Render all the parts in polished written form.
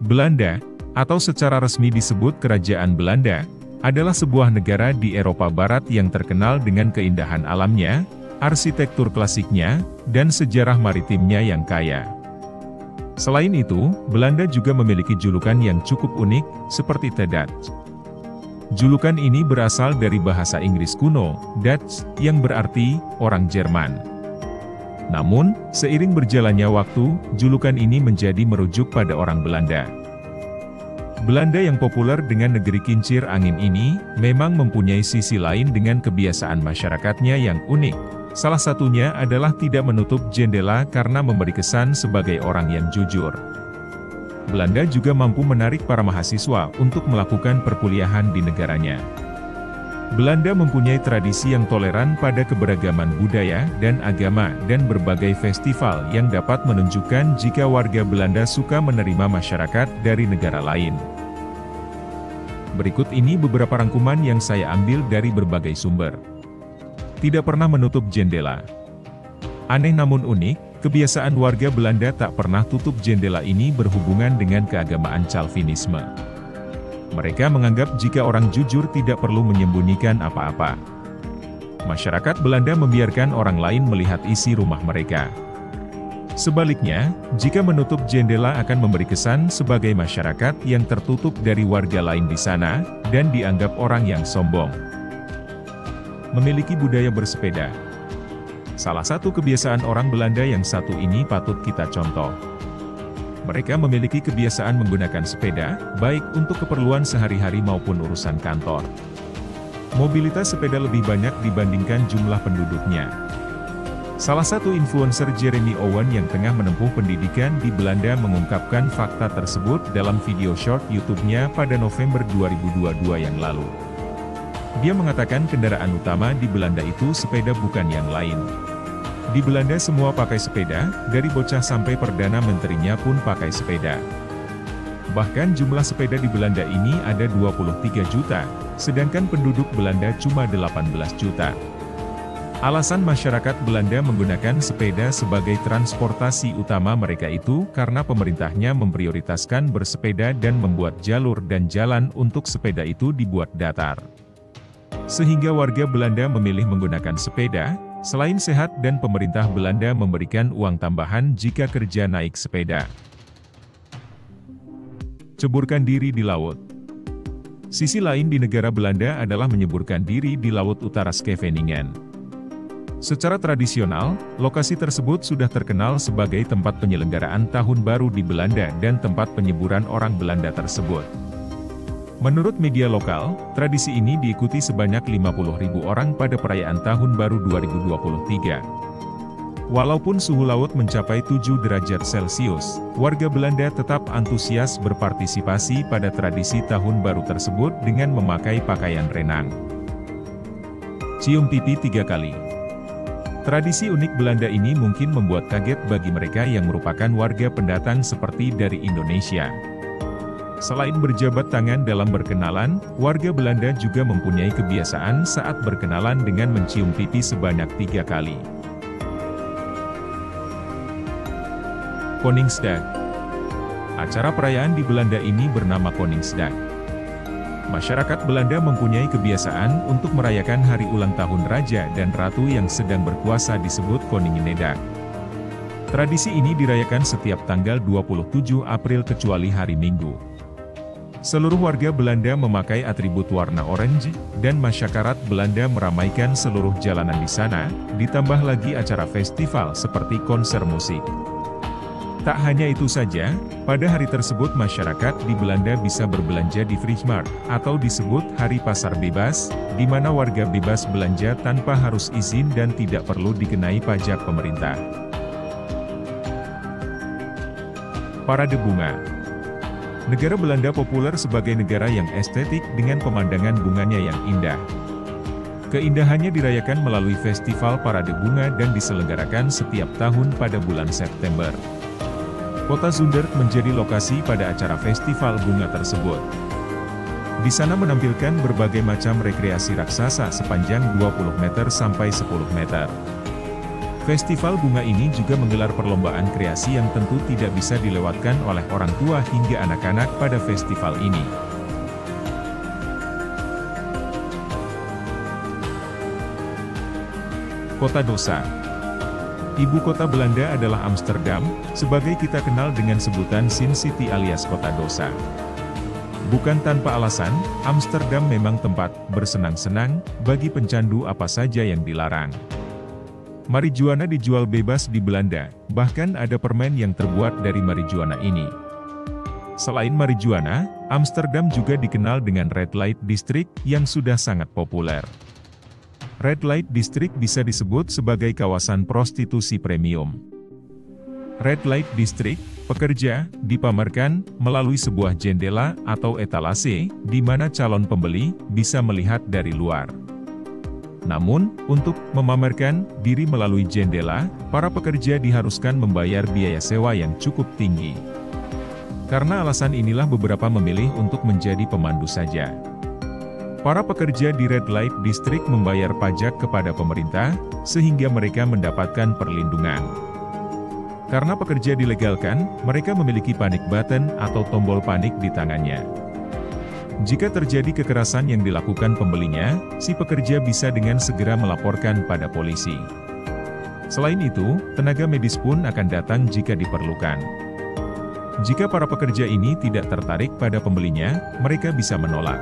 Belanda, atau secara resmi disebut Kerajaan Belanda, adalah sebuah negara di Eropa Barat yang terkenal dengan keindahan alamnya, arsitektur klasiknya, dan sejarah maritimnya yang kaya. Selain itu, Belanda juga memiliki julukan yang cukup unik, seperti The Dutch. Julukan ini berasal dari bahasa Inggris kuno, Dutch, yang berarti orang Jerman. Namun, seiring berjalannya waktu, julukan ini menjadi merujuk pada orang Belanda. Belanda yang populer dengan negeri kincir angin ini, memang mempunyai sisi lain dengan kebiasaan masyarakatnya yang unik. Salah satunya adalah tidak menutup jendela karena memberi kesan sebagai orang yang jujur. Belanda juga mampu menarik para mahasiswa untuk melakukan perkuliahan di negaranya. Belanda mempunyai tradisi yang toleran pada keberagaman budaya dan agama dan berbagai festival yang dapat menunjukkan jika warga Belanda suka menerima masyarakat dari negara lain. Berikut ini beberapa rangkuman yang saya ambil dari berbagai sumber. Tidak pernah menutup jendela. Aneh namun unik, kebiasaan warga Belanda tak pernah tutup jendela ini berhubungan dengan keagamaan Calvinisme. Mereka menganggap jika orang jujur tidak perlu menyembunyikan apa-apa. Masyarakat Belanda membiarkan orang lain melihat isi rumah mereka. Sebaliknya, jika menutup jendela akan memberi kesan sebagai masyarakat yang tertutup dari warga lain di sana, dan dianggap orang yang sombong. Memiliki budaya bersepeda. Salah satu kebiasaan orang Belanda yang satu ini patut kita contoh. Mereka memiliki kebiasaan menggunakan sepeda, baik untuk keperluan sehari-hari maupun urusan kantor. Mobilitas sepeda lebih banyak dibandingkan jumlah penduduknya. Salah satu influencer Jeremy Owen yang tengah menempuh pendidikan di Belanda mengungkapkan fakta tersebut dalam video short YouTube-nya pada November 2022 yang lalu. Dia mengatakan kendaraan utama di Belanda itu sepeda bukan yang lain. Di Belanda semua pakai sepeda, dari bocah sampai Perdana Menterinya pun pakai sepeda. Bahkan jumlah sepeda di Belanda ini ada 23 juta, sedangkan penduduk Belanda cuma 18 juta. Alasan masyarakat Belanda menggunakan sepeda sebagai transportasi utama mereka itu karena pemerintahnya memprioritaskan bersepeda dan membuat jalur dan jalan untuk sepeda itu dibuat datar. Sehingga warga Belanda memilih menggunakan sepeda. Selain sehat dan pemerintah Belanda memberikan uang tambahan jika kerja naik sepeda. Ceburkan diri di laut. Sisi lain di negara Belanda adalah menyeburkan diri di Laut Utara Scheveningen. Secara tradisional, lokasi tersebut sudah terkenal sebagai tempat penyelenggaraan Tahun Baru di Belanda dan tempat penyeburan orang Belanda tersebut. Menurut media lokal, tradisi ini diikuti sebanyak 50.000 orang pada perayaan Tahun Baru 2023. Walaupun suhu laut mencapai 7 derajat Celcius, warga Belanda tetap antusias berpartisipasi pada tradisi Tahun Baru tersebut dengan memakai pakaian renang. Cium pipi 3 kali. Tradisi unik Belanda ini mungkin membuat kaget bagi mereka yang merupakan warga pendatang seperti dari Indonesia. Selain berjabat tangan dalam berkenalan, warga Belanda juga mempunyai kebiasaan saat berkenalan dengan mencium pipi sebanyak 3 kali. Koningsdag. Acara perayaan di Belanda ini bernama Koningsdag. Masyarakat Belanda mempunyai kebiasaan untuk merayakan hari ulang tahun Raja dan Ratu yang sedang berkuasa disebut Koninginnedag. Tradisi ini dirayakan setiap tanggal 27 April kecuali hari Minggu. Seluruh warga Belanda memakai atribut warna orange, dan masyarakat Belanda meramaikan seluruh jalanan di sana, ditambah lagi acara festival seperti konser musik. Tak hanya itu saja, pada hari tersebut masyarakat di Belanda bisa berbelanja di Vrijmarkt, atau disebut Hari Pasar Bebas, di mana warga bebas belanja tanpa harus izin dan tidak perlu dikenai pajak pemerintah. Parade Bunga. Negara Belanda populer sebagai negara yang estetik dengan pemandangan bunganya yang indah. Keindahannya dirayakan melalui festival parade bunga dan diselenggarakan setiap tahun pada bulan September. Kota Zundert menjadi lokasi pada acara festival bunga tersebut. Di sana menampilkan berbagai macam rekreasi raksasa sepanjang 20 meter sampai 10 meter. Festival bunga ini juga menggelar perlombaan kreasi yang tentu tidak bisa dilewatkan oleh orang tua hingga anak-anak pada festival ini. Kota Dosa. Ibu kota Belanda adalah Amsterdam, sebagai kita kenal dengan sebutan Sin City alias Kota Dosa. Bukan tanpa alasan, Amsterdam memang tempat bersenang-senang bagi pencandu apa saja yang dilarang. Marijuana dijual bebas di Belanda, bahkan ada permen yang terbuat dari marijuana ini. Selain marijuana, Amsterdam juga dikenal dengan Red Light District yang sudah sangat populer. Red Light District bisa disebut sebagai kawasan prostitusi premium. Red Light District, pekerja, dipamerkan melalui sebuah jendela atau etalase, di mana calon pembeli bisa melihat dari luar. Namun, untuk memamerkan diri melalui jendela, para pekerja diharuskan membayar biaya sewa yang cukup tinggi. Karena alasan inilah beberapa memilih untuk menjadi pemandu saja. Para pekerja di Red Light District membayar pajak kepada pemerintah, sehingga mereka mendapatkan perlindungan. Karena pekerja dilegalkan, mereka memiliki panic button atau tombol panik di tangannya. Jika terjadi kekerasan yang dilakukan pembelinya, si pekerja bisa dengan segera melaporkan pada polisi. Selain itu, tenaga medis pun akan datang jika diperlukan. Jika para pekerja ini tidak tertarik pada pembelinya, mereka bisa menolak.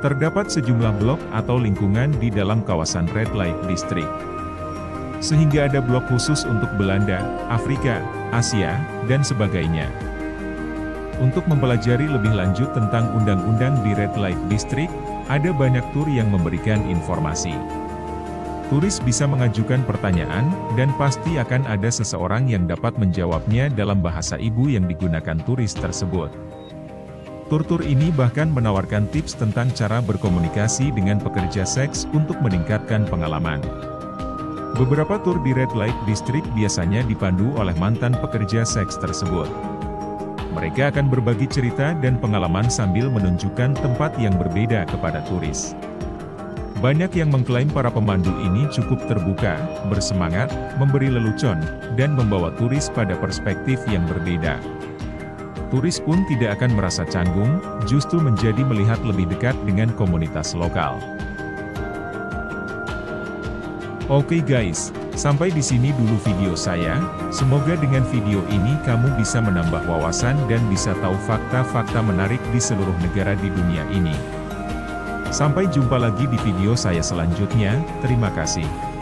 Terdapat sejumlah blok atau lingkungan di dalam kawasan Red Light District. Sehingga ada blok khusus untuk Belanda, Afrika, Asia, dan sebagainya. Untuk mempelajari lebih lanjut tentang undang-undang di Red Light District, ada banyak tur yang memberikan informasi. Turis bisa mengajukan pertanyaan, dan pasti akan ada seseorang yang dapat menjawabnya dalam bahasa ibu yang digunakan turis tersebut. Tur-tur ini bahkan menawarkan tips tentang cara berkomunikasi dengan pekerja seks untuk meningkatkan pengalaman. Beberapa tur di Red Light District biasanya dipandu oleh mantan pekerja seks tersebut. Mereka akan berbagi cerita dan pengalaman sambil menunjukkan tempat yang berbeda kepada turis. Banyak yang mengklaim para pemandu ini cukup terbuka, bersemangat, memberi lelucon, dan membawa turis pada perspektif yang berbeda. Turis pun tidak akan merasa canggung, justru menjadi melihat lebih dekat dengan komunitas lokal. Oke guys, sampai di sini dulu video saya. Semoga dengan video ini kamu bisa menambah wawasan dan bisa tahu fakta-fakta menarik di seluruh negara di dunia ini. Sampai jumpa lagi di video saya selanjutnya, terima kasih.